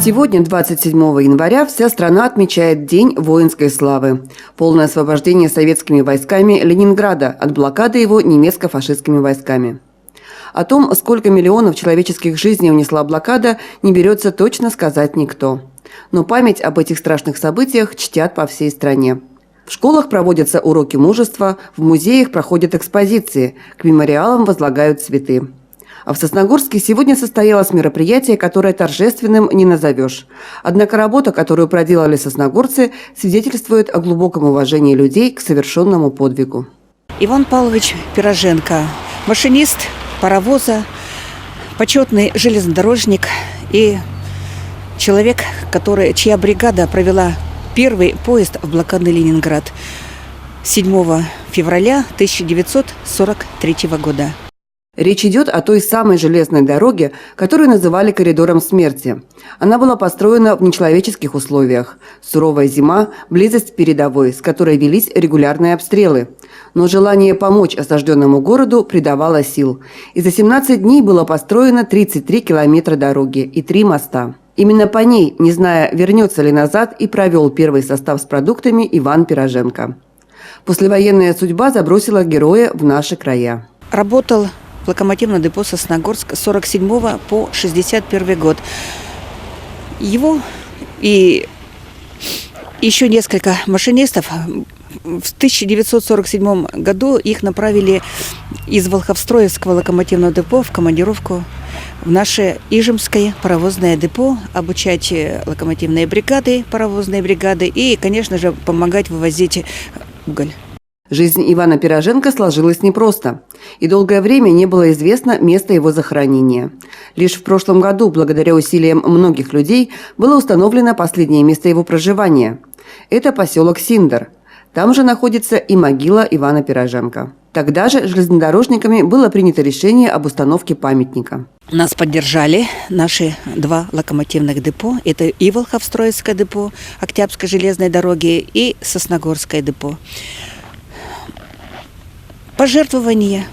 Сегодня, 27 января, вся страна отмечает День воинской славы. Полное освобождение советскими войсками Ленинграда от блокады его немецко-фашистскими войсками. О том, сколько миллионов человеческих жизней унесла блокада, не берется точно сказать никто. Но память об этих страшных событиях чтят по всей стране. В школах проводятся уроки мужества, в музеях проходят экспозиции, к мемориалам возлагают цветы. А в Сосногорске сегодня состоялось мероприятие, которое торжественным не назовешь. Однако работа, которую проделали сосногорцы, свидетельствует о глубоком уважении людей к совершенному подвигу. Иван Павлович Пироженко, машинист паровоза, почетный железнодорожник и человек, чья бригада провела первый поезд в блокадный Ленинград 7 февраля 1943 года. Речь идет о той самой железной дороге, которую называли коридором смерти. Она была построена в нечеловеческих условиях. Суровая зима, близость передовой, с которой велись регулярные обстрелы. Но желание помочь осажденному городу придавало сил. И за 17 дней было построено 33 километра дороги и 3 моста. Именно по ней, не зная, вернется ли назад, и провел первый состав с продуктами Иван Пироженко. Послевоенная судьба забросила героя в наши края. Работал в локомотивном депо Сосногорск с 47 по 61 год. Его и еще несколько машинистов в 1947 году их направили из Волховстроевского локомотивного депо в командировку в наше Ижемское паровозное депо, обучать локомотивные бригады, паровозные бригады и, конечно же, помогать вывозить уголь. Жизнь Ивана Пироженко сложилась непросто, и долгое время не было известно место его захоронения. Лишь в прошлом году, благодаря усилиям многих людей, было установлено последнее место его проживания. Это поселок Синдер. Там же находится и могила Ивана Пироженко. Тогда же железнодорожниками было принято решение об установке памятника. Нас поддержали наши 2 локомотивных депо. Это и Волховстроевское депо Октябрьской железной дороги, и Сосногорское депо. Пожертвования.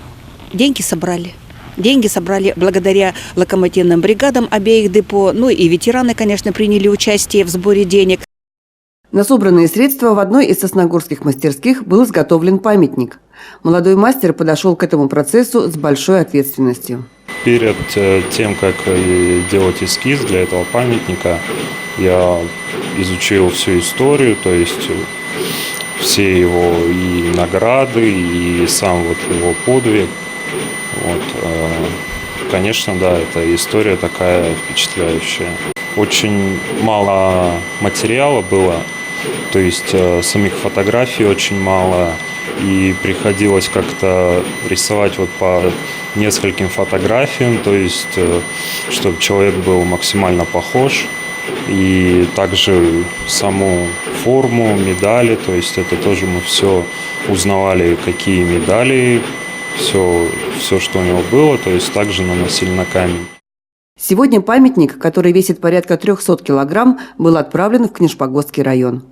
Деньги собрали. Деньги собрали благодаря локомотивным бригадам обеих депо. Ну и ветераны, конечно, приняли участие в сборе денег. На собранные средства в одной из сосногорских мастерских был изготовлен памятник. Молодой мастер подошел к этому процессу с большой ответственностью. Перед тем, как делать эскиз для этого памятника, я изучил всю историю, то есть все его и награды, и сам его подвиг. Конечно, да, эта история такая впечатляющая. Очень мало материала было, то есть самих фотографий очень мало, и приходилось как-то рисовать по нескольким фотографиям, то есть чтобы человек был максимально похож. И также саму форму, медали, то есть это тоже мы все узнавали, какие медали, все, что у него было, то есть также наносили на камень. Сегодня памятник, который весит порядка 300 килограмм, был отправлен в Книжпогосский район.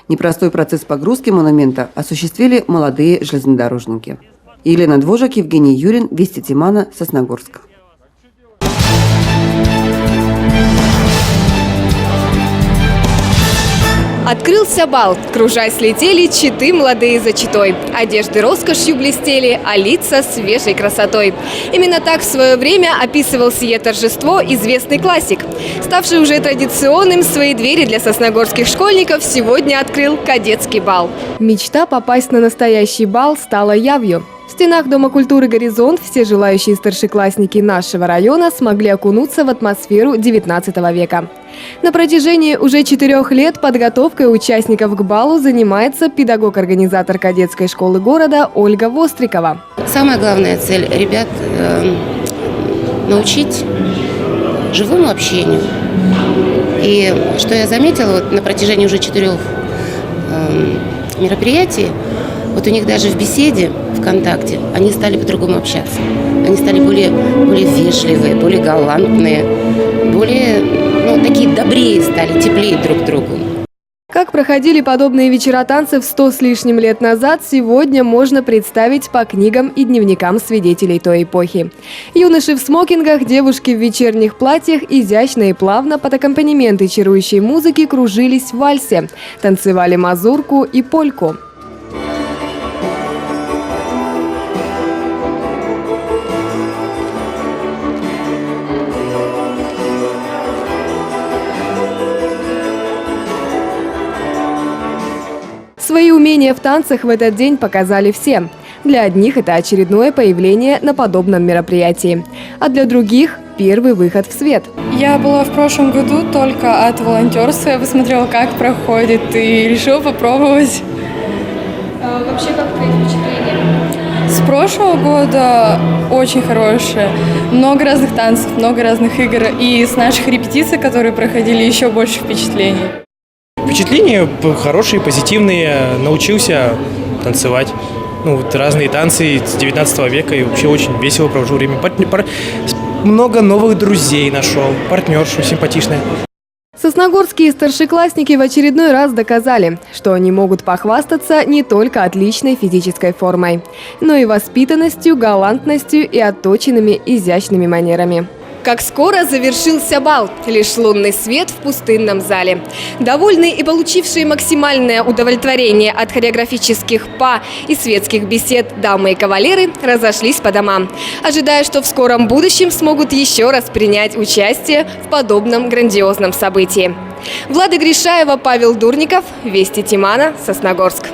Непростой процесс погрузки монумента осуществили молодые железнодорожники. Елена Двожик, Евгений Юрин, Вести Тимана, Сосногорск. Открылся бал, кружась летели читы молодые за читой. Одежды роскошью блестели, а лица свежей красотой. Именно так в свое время описывал сие торжество известный классик. Ставший уже традиционным, свои двери для сосногорских школьников сегодня открыл кадетский бал. Мечта попасть на настоящий бал стала явью. В стенах Дома культуры «Горизонт» все желающие старшеклассники нашего района смогли окунуться в атмосферу XIX века. На протяжении уже 4 лет подготовкой участников к балу занимается педагог-организатор кадетской школы города Ольга Вострикова. Самая главная цель ребят – научить живому общению. И что я заметила на протяжении уже 4 мероприятий, у них даже в беседе ВКонтакте они стали по-другому общаться. Они стали более вежливые, более галантные, более такие добрее стали, теплее друг к другу. Как проходили подобные вечера танцев 100 с лишним лет назад, сегодня можно представить по книгам и дневникам свидетелей той эпохи. Юноши в смокингах, девушки в вечерних платьях изящно и плавно под аккомпанементы чарующей музыки кружились в вальсе, танцевали мазурку и польку. Свои умения в танцах в этот день показали все. Для одних это очередное появление на подобном мероприятии, а для других – первый выход в свет. Я была в прошлом году только от волонтерства. Я посмотрела, как проходит, и решила попробовать. Вообще, как твои впечатления? С прошлого года очень хорошие. Много разных танцев, много разных игр. И с наших репетиций, которые проходили, еще больше впечатлений. Впечатления хорошие, позитивные. Научился танцевать. Разные танцы с 19 века. И вообще очень весело провожу время. Много новых друзей нашел. Партнершу симпатичная. Сосногорские старшеклассники в очередной раз доказали, что они могут похвастаться не только отличной физической формой, но и воспитанностью, галантностью и отточенными изящными манерами. Как скоро завершился бал, лишь лунный свет в пустынном зале. Довольные и получившие максимальное удовлетворение от хореографических па и светских бесед дамы и кавалеры разошлись по домам, ожидая, что в скором будущем смогут еще раз принять участие в подобном грандиозном событии. Влада Гришаева, Павел Дурников, Вести Тимана, Сосногорск.